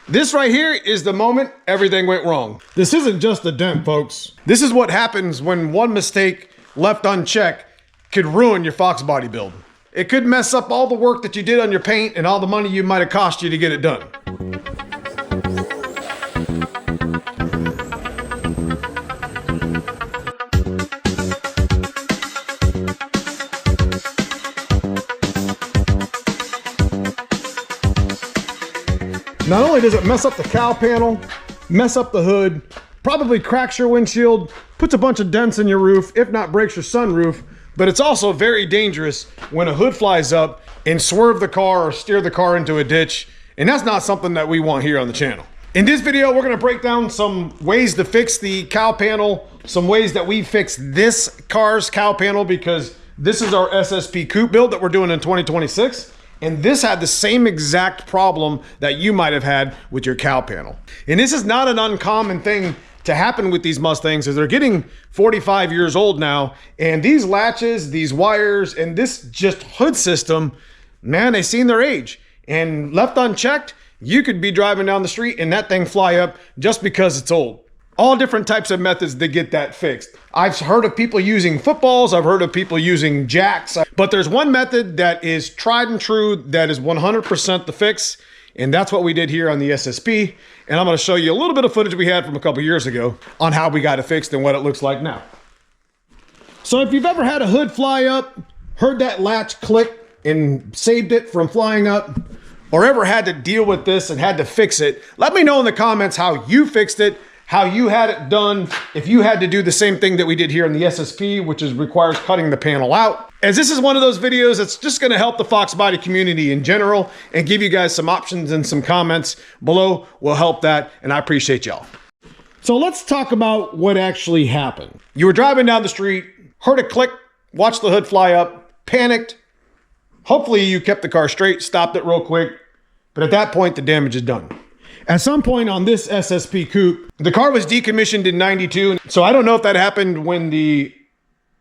This right here is the moment everything went wrong. This isn't just a dent, folks. This is what happens when one mistake left unchecked could ruin your Foxbody build. It could mess up all the work that you did on your paint and all the money you might have cost you to get it done. Not only does it mess up the cowl panel, mess up the hood, probably cracks your windshield, puts a bunch of dents in your roof, if not breaks your sunroof, but it's also very dangerous when a hood flies up and swerve the car or steer the car into a ditch, and that's not something that we want here on the channel. In this video, we're gonna break down some ways to fix the cowl panel, some ways that we fix this car's cowl panel, because this is our SSP coupe build that we're doing in 2026. And this had the same exact problem that you might have had with your cowl panel. And this is not an uncommon thing to happen with these Mustangs, as they're getting 45 years old now. And these latches, these wires, and this just hood system, man, they've seen their age. And left unchecked, you could be driving down the street and that thing fly up just because it's old. All different types of methods to get that fixed. I've heard of people using footballs, I've heard of people using jacks, but there's one method that is tried and true, that is 100% the fix, and that's what we did here on the SSP. And I'm gonna show you a little bit of footage we had from a couple years ago on how we got it fixed and what it looks like now. So if you've ever had a hood fly up, heard that latch click and saved it from flying up, or ever had to deal with this and had to fix it, let me know in the comments how you fixed it, how you had it done, if you had to do the same thing that we did here in the SSP, which requires cutting the panel out. As this is one of those videos that's just gonna help the Foxbody community in general and give you guys some options, and some comments below will help that, and I appreciate y'all. So let's talk about what actually happened. You were driving down the street, heard a click, watched the hood fly up, panicked. Hopefully you kept the car straight, stopped it real quick, but at that point the damage is done. At some point on this SSP coupe, the car was decommissioned in '92. So I don't know if that happened when the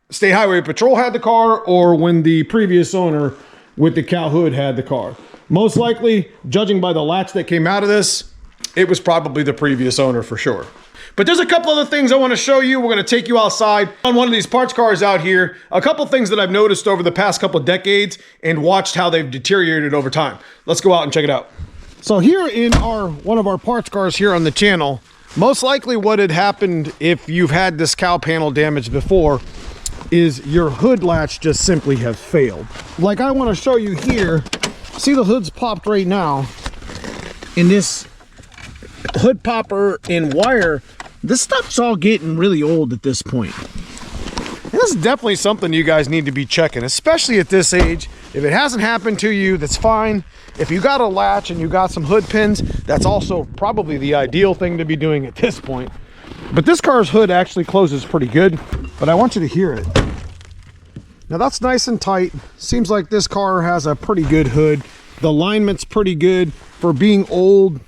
State Highway Patrol had the car or when the previous owner with the cowl hood had the car. Most likely, judging by the latch that came out of this, it was probably the previous owner for sure. But there's a couple other things I want to show you. We're going to take you outside on one of these parts cars out here. A couple things that I've noticed over the past couple of decades and watched how they've deteriorated over time. Let's go out and check it out. So here in one of our parts cars here on the channel, most likely what had happened if you've had this cowl panel damage before is your hood latch just simply has failed. Like I want to show you here, see the hood's popped right now. In this hood popper and wire, this stuff's all getting really old at this point. And this is definitely something you guys need to be checking, especially at this age. If it hasn't happened to you, that's fine. If you got a latch and you got some hood pins, that's also probably the ideal thing to be doing at this point. But this car's hood actually closes pretty good, but I want you to hear it. Now that's nice and tight. Seems like this car has a pretty good hood. The alignment's pretty good for being old,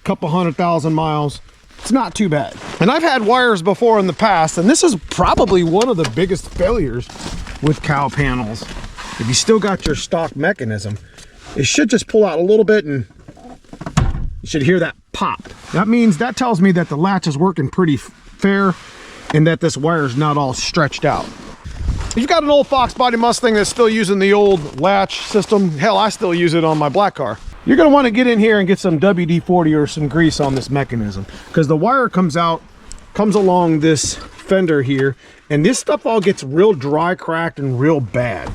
couple 100,000 miles. It's not too bad. And I've had wires before in the past, and this is probably one of the biggest failures with cowl panels. If you still got your stock mechanism, it should just pull out a little bit and you should hear that pop. That tells me that the latch is working pretty fair and that this wire is not all stretched out. If you've got an old Foxbody Mustang that's still using the old latch system, hell, I still use it on my black car. You're gonna wanna get in here and get some WD-40 or some grease on this mechanism, because the wire comes along this fender here, and this stuff all gets real dry, cracked, and real bad.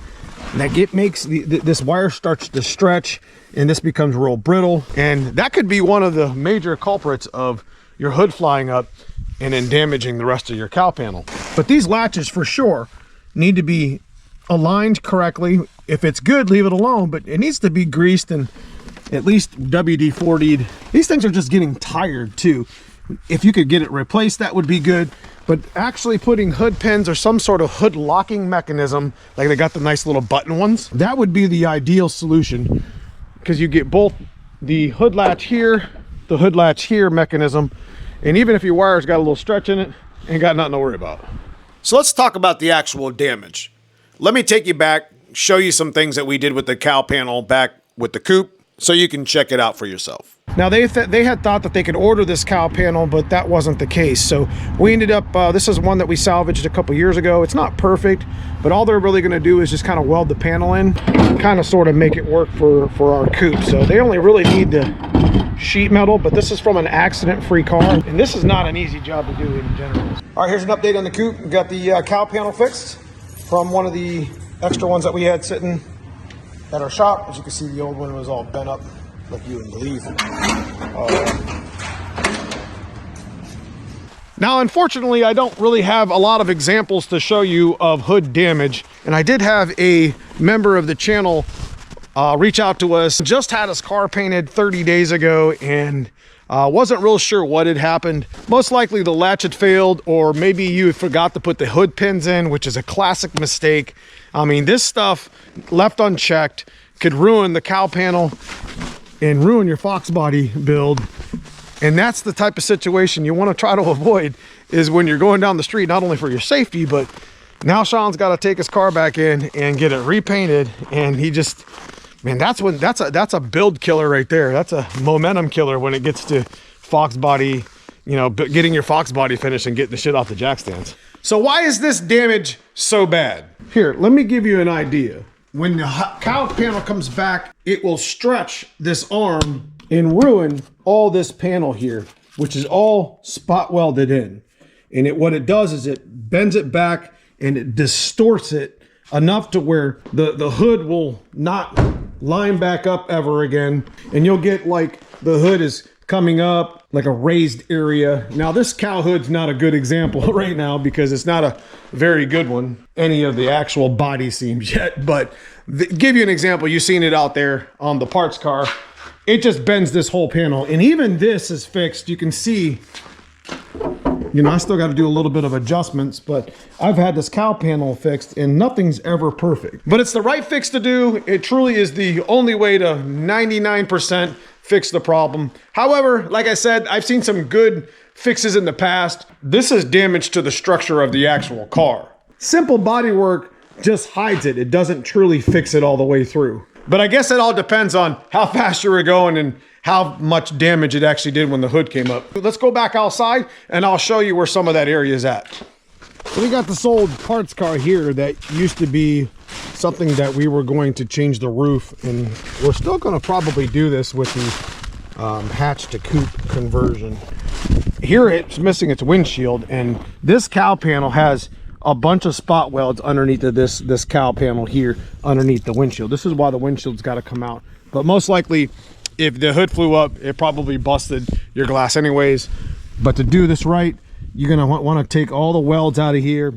That makes this wire starts to stretch, and this becomes real brittle, and that could be one of the major culprits of your hood flying up and then damaging the rest of your cowl panel. But these latches for sure need to be aligned correctly. If it's good, leave it alone, but it needs to be greased and at least WD-40'd. These things are just getting tired too. If you could get it replaced, that would be good. But actually putting hood pins or some sort of hood locking mechanism, like they got the nice little button ones, that would be the ideal solution, because you get both the hood latch here, the hood latch here mechanism, and even if your wire's got a little stretch in it, ain't got nothing to worry about. So let's talk about the actual damage. Let me take you back, show you some things that we did with the cowl panel back with the coupe so you can check it out for yourself. Now they had thought that they could order this cowl panel, but that wasn't the case. So we ended up, this is one that we salvaged a couple years ago. It's not perfect, but all they're really gonna do is just kind of weld the panel in, kind of sort of make it work for our coupe. So they only really need the sheet metal, but this is from an accident-free car, and this is not an easy job to do in general. All right, here's an update on the coupe. We got the cowl panel fixed from one of the extra ones that we had sitting at our shop. As you can see, the old one was all bent up like you wouldn't believe. Now, unfortunately, I don't really have a lot of examples to show you of hood damage, and I did have a member of the channel reach out to us. Just had his car painted 30 days ago and wasn't real sure what had happened. Most likely the latch had failed, or maybe you forgot to put the hood pins in, which is a classic mistake. I mean, this stuff left unchecked could ruin the cowl panel and ruin your Foxbody build. And that's the type of situation you want to try to avoid, is when you're going down the street, not only for your safety, but now Sean's got to take his car back in and get it repainted. And he just, man, that's a build killer right there. That's a momentum killer when it gets to Foxbody, you know, getting your Foxbody finished and getting the shit off the jack stands. So why is this damage so bad? Here, let me give you an idea. When the cowl panel comes back, it will stretch this arm and ruin all this panel here, which is all spot welded in. And what it does is it bends it back and it distorts it enough to where the hood will not line back up ever again. And you'll get like the hood is coming up like a raised area. Now this cowl hood's not a good example right now because it's not a very good one, any of the actual body seams yet, but give you an example. You've seen it out there on the parts car. It just bends this whole panel, and even this is fixed. You can see, you know, I still got to do a little bit of adjustments, but I've had this cowl panel fixed and nothing's ever perfect, but it's the right fix to do. It truly is the only way to 99% fix the problem. However, like I said, I've seen some good fixes in the past. This is damage to the structure of the actual car. Simple body work just hides it. It doesn't truly fix it all the way through. But I guess it all depends on how fast you were going and how much damage it actually did when the hood came up. Let's go back outside and I'll show you where some of that area is at. So we got this old parts car here that used to be something that we were going to change the roof, and we're still going to probably do this with the hatch to coupe conversion. Here it's missing its windshield, and this cowl panel has a bunch of spot welds underneath of this cowl panel here underneath the windshield. This is why the windshield's got to come out. But most likely, if the hood flew up, it probably busted your glass anyways. But to do this right, you're gonna want to take all the welds out of here.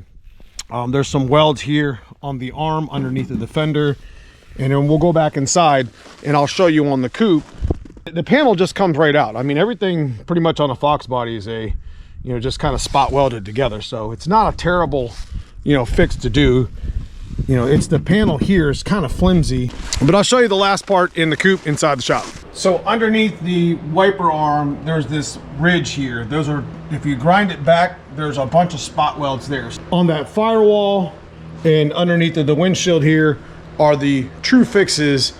There's some welds here on the arm underneath of the fender, and then we'll go back inside and I'll show you on the coupe. The panel just comes right out. I mean, everything pretty much on a Foxbody is a, you know, just kind of spot welded together. So it's not a terrible, you know, fix to do. You know, it's the panel here is kind of flimsy, but I'll show you the last part in the coupe inside the shop. So underneath the wiper arm, there's this ridge here. Those are, if you grind it back, there's a bunch of spot welds there. On that firewall and underneath of the windshield here are the true fixes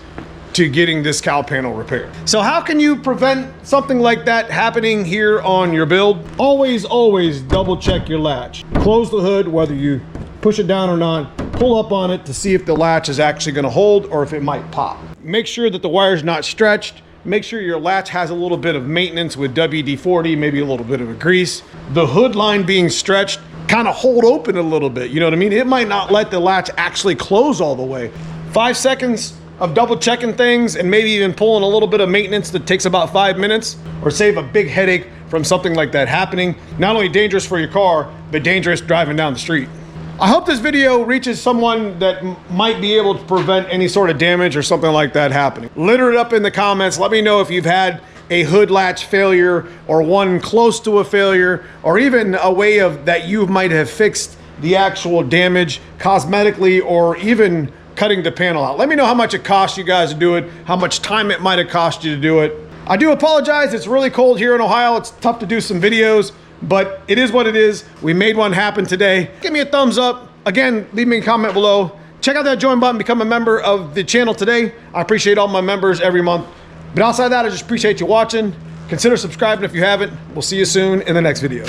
to getting this cowl panel repaired. So how can you prevent something like that happening here on your build? Always double check your latch. Close the hood, whether you push it down or not, pull up on it to see if the latch is actually gonna hold or if it might pop. Make sure that the wire's not stretched. Make sure your latch has a little bit of maintenance with WD-40, maybe a little bit of a grease. The hood line being stretched, kind of hold open a little bit, you know what I mean? It might not let the latch actually close all the way. 5 seconds of double checking things and maybe even pulling a little bit of maintenance that takes about 5 minutes, or save a big headache from something like that happening. Not only dangerous for your car, but dangerous driving down the street. I hope this video reaches someone that might be able to prevent any sort of damage or something like that happening. Litter it up in the comments. Let me know if you've had a hood latch failure or one close to a failure, or even a way of that you might have fixed the actual damage cosmetically, or even cutting the panel out. Let me know how much it cost you guys to do it, how much time it might have cost you to do it. I do apologize, it's really cold here in Ohio. It's tough to do some videos, but it is what it is. We made one happen today. Give me a thumbs up. Again, leave me a comment below. Check out that join button, become a member of the channel today. I appreciate all my members every month. But outside of that, I just appreciate you watching. Consider subscribing if you haven't. We'll see you soon in the next video.